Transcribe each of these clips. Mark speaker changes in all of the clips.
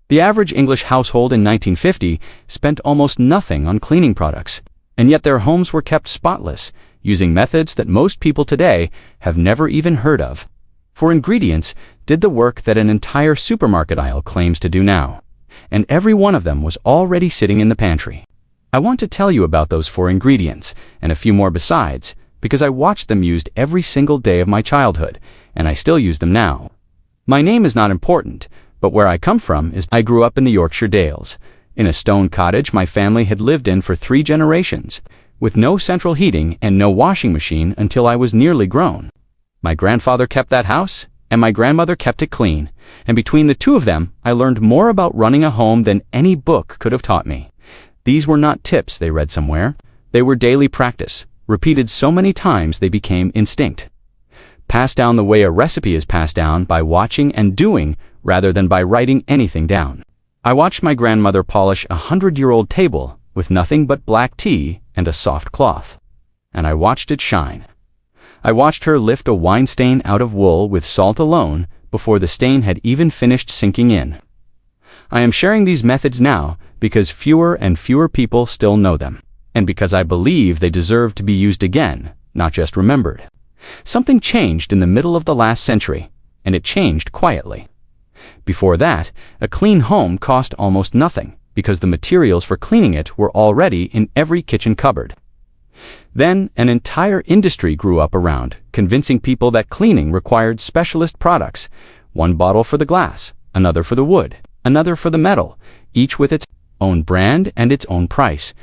Speaker 1: The average English household in 1950 spent almost nothing on cleaning products, and yet their homes were kept spotless, using methods that most people today have never even heard of. 4 ingredients did the work that an entire supermarket aisle claims to do now, and every one of them was already sitting in the pantry. I want to tell you about those 4 ingredients, and a few more besides, because I watched them used every single day of my childhood, and I still use them now. My name is not important, but where I come from is I grew up in the Yorkshire Dales, in a stone cottage my family had lived in for 3 generations, with no central heating and no washing machine until I was nearly grown. My grandfather kept that house, and my grandmother kept it clean, and between the 2 of them, I learned more about running a home than any book could have taught me. These were not tips they read somewhere. They were daily practice, repeated so many times they became instinct. Passed down the way a recipe is passed down by watching and doing rather than by writing anything down. I watched my grandmother polish a 100-year-old table with nothing but black tea and a soft cloth, and I watched it shine. I watched her lift a wine stain out of wool with salt alone before the stain had even finished sinking in. I am sharing these methods now because fewer and fewer people still know them, and because I believe they deserve to be used again, not just remembered. Something changed in the middle of the last century, and it changed quietly. Before that, a clean home cost almost nothing because the materials for cleaning it were already in every kitchen cupboard. Then an entire industry grew up around, convincing people that cleaning required specialist products, 1 bottle for the glass, another for the wood, another for the metal, each with its own brand and its own price,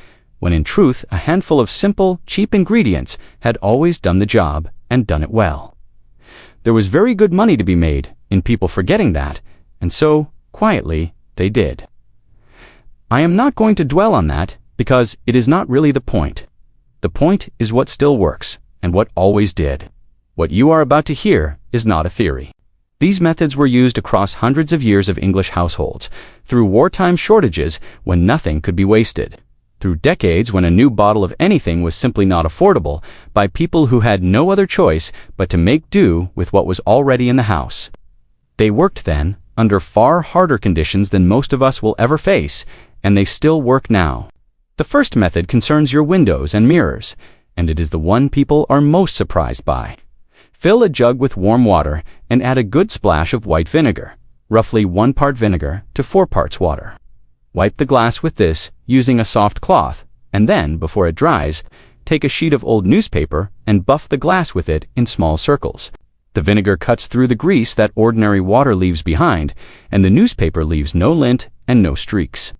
Speaker 1: when in truth a handful of simple, cheap ingredients had always done the job and done it well. There was very good money to be made in people forgetting that, and so, quietly, they did. I am not going to dwell on that because it is not really the point. The point is what still works and what always did. What you are about to hear is not a theory. These methods were used across hundreds of years of English households, through wartime shortages when nothing could be wasted, through decades when a new bottle of anything was simply not affordable, by people who had no other choice but to make do with what was already in the house. They worked then, under far harder conditions than most of us will ever face, and they still work now. The first method concerns your windows and mirrors, and it is the one people are most surprised by. Fill a jug with warm water and add a good splash of white vinegar, roughly 1 part vinegar to 4 parts water. Wipe the glass with this using a soft cloth, and then, before it dries, take a sheet of old newspaper and buff the glass with it in small circles. The vinegar cuts through the grease that ordinary water leaves behind, and the newspaper leaves no lint and no streaks,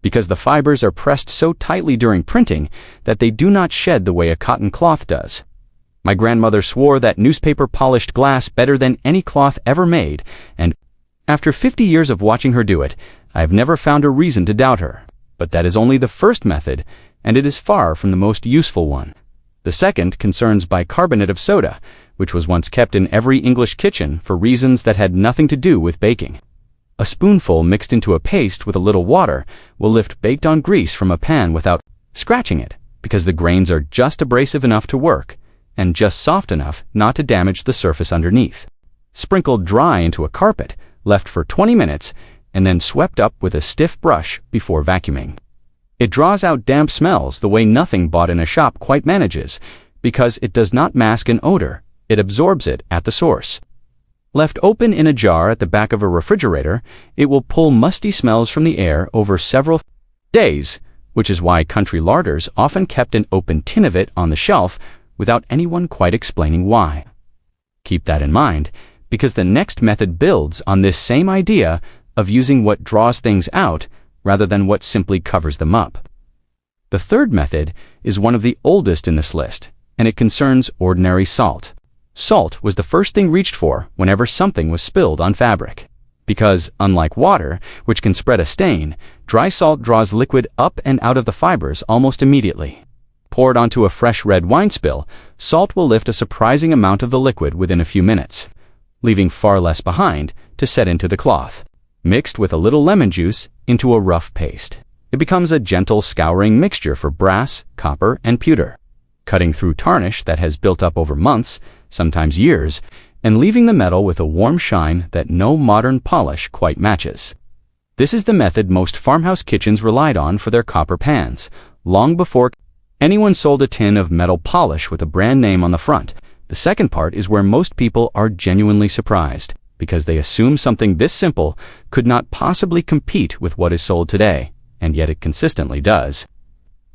Speaker 1: because the fibers are pressed so tightly during printing that they do not shed the way a cotton cloth does. My grandmother swore that newspaper polished glass better than any cloth ever made, and after 50 years of watching her do it, I have never found a reason to doubt her. But that is only the first method, and it is far from the most useful one. The second concerns bicarbonate of soda, which was once kept in every English kitchen for reasons that had nothing to do with baking. A spoonful mixed into a paste with a little water will lift baked-on grease from a pan without scratching it, because the grains are just abrasive enough to work, and just soft enough not to damage the surface underneath. Sprinkled dry into a carpet, left for 20 minutes, and then swept up with a stiff brush before vacuuming. It draws out damp smells the way nothing bought in a shop quite manages, because it does not mask an odor, it absorbs it at the source. Left open in a jar at the back of a refrigerator, it will pull musty smells from the air over several days, which is why country larders often kept an open tin of it on the shelf without anyone quite explaining why. Keep that in mind, because the next method builds on this same idea of using what draws things out rather than what simply covers them up. The third method is one of the oldest in this list, and it concerns ordinary salt. Salt was the first thing reached for whenever something was spilled on fabric, because, unlike water, which can spread a stain, dry salt draws liquid up and out of the fibers almost immediately. Poured onto a fresh red wine spill, salt will lift a surprising amount of the liquid within a few minutes, leaving far less behind to set into the cloth. Mixed with a little lemon juice into a rough paste, it becomes a gentle scouring mixture for brass, copper, and pewter, cutting through tarnish that has built up over months, sometimes years, and leaving the metal with a warm shine that no modern polish quite matches. This is the method most farmhouse kitchens relied on for their copper pans, long before anyone sold a tin of metal polish with a brand name on the front. The second part is where most people are genuinely surprised, because they assume something this simple could not possibly compete with what is sold today, and yet it consistently does.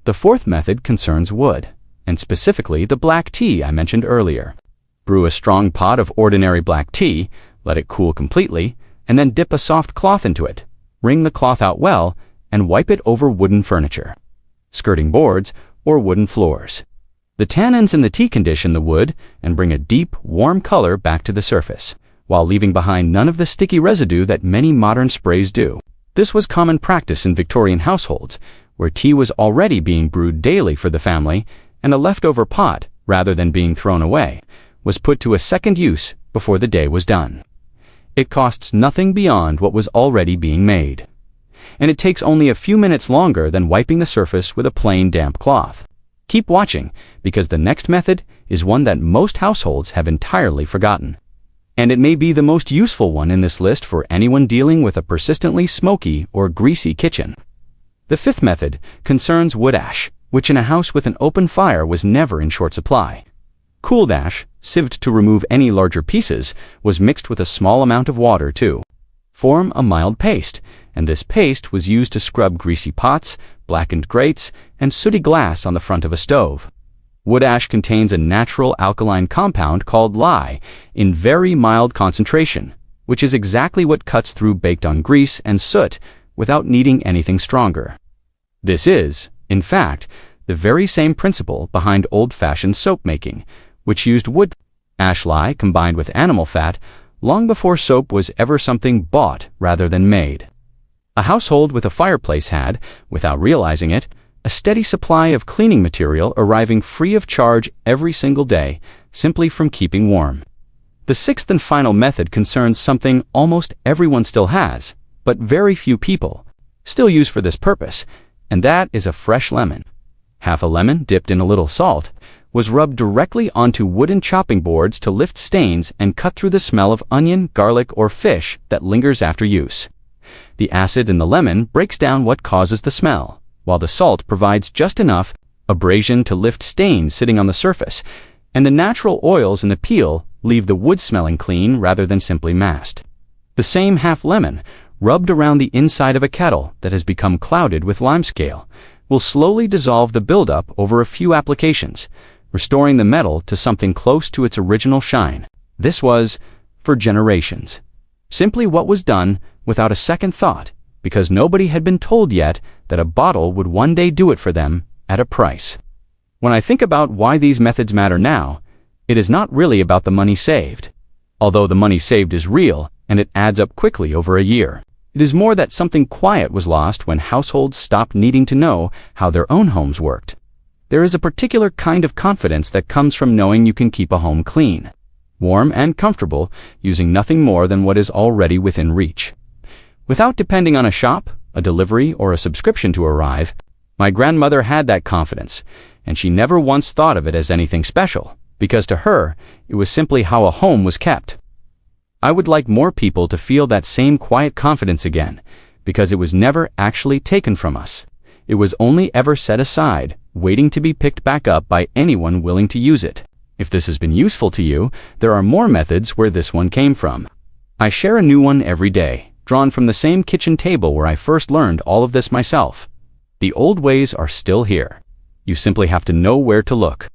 Speaker 1: The fourth method concerns wood, and specifically the black tea I mentioned earlier. Brew a strong pot of ordinary black tea, let it cool completely, and then dip a soft cloth into it. Wring the cloth out well, and wipe it over wooden furniture, skirting boards, or wooden floors. The tannins in the tea condition the wood and bring a deep, warm color back to the surface, while leaving behind none of the sticky residue that many modern sprays do. This was common practice in Victorian households, where tea was already being brewed daily for the family, and a leftover pot, rather than being thrown away, was put to a second use before the day was done. It costs nothing beyond what was already being made, and it takes only a few minutes longer than wiping the surface with a plain damp cloth. Keep watching, because the next method is one that most households have entirely forgotten. And it may be the most useful one in this list for anyone dealing with a persistently smoky or greasy kitchen. The fifth method concerns wood ash, which in a house with an open fire was never in short supply. Cooled ash, sieved to remove any larger pieces, was mixed with a small amount of water to form a mild paste, and this paste was used to scrub greasy pots, blackened grates, and sooty glass on the front of a stove. Wood ash contains a natural alkaline compound called lye in very mild concentration, which is exactly what cuts through baked-on grease and soot without needing anything stronger. This is, in fact, the very same principle behind old-fashioned soap making, which used wood ash lye combined with animal fat long before soap was ever something bought rather than made. A household with a fireplace had, without realizing it, a steady supply of cleaning material arriving free of charge every single day, simply from keeping warm. The sixth and final method concerns something almost everyone still has, but very few people still use for this purpose, and that is a fresh lemon. Half a lemon, dipped in a little salt, was rubbed directly onto wooden chopping boards to lift stains and cut through the smell of onion, garlic, or fish that lingers after use. The acid in the lemon breaks down what causes the smell, while the salt provides just enough abrasion to lift stains sitting on the surface, and the natural oils in the peel leave the wood smelling clean rather than simply masked. The same half lemon, rubbed around the inside of a kettle that has become clouded with limescale, will slowly dissolve the buildup over a few applications, restoring the metal to something close to its original shine. This was, for generations, simply what was done without a second thought, because nobody had been told yet that a bottle would one day do it for them at a price. When I think about why these methods matter now, it is not really about the money saved, although the money saved is real and it adds up quickly over a year. It is more that something quiet was lost when households stopped needing to know how their own homes worked. There is a particular kind of confidence that comes from knowing you can keep a home clean, warm, and comfortable using nothing more than what is already within reach. Without depending on a shop, a delivery, or a subscription to arrive, my grandmother had that confidence, and she never once thought of it as anything special, because to her, it was simply how a home was kept. I would like more people to feel that same quiet confidence again, because it was never actually taken from us. It was only ever set aside, waiting to be picked back up by anyone willing to use it. If this has been useful to you, there are more methods where this one came from. I share a new one every day, drawn from the same kitchen table where I first learned all of this myself. The old ways are still here. You simply have to know where to look.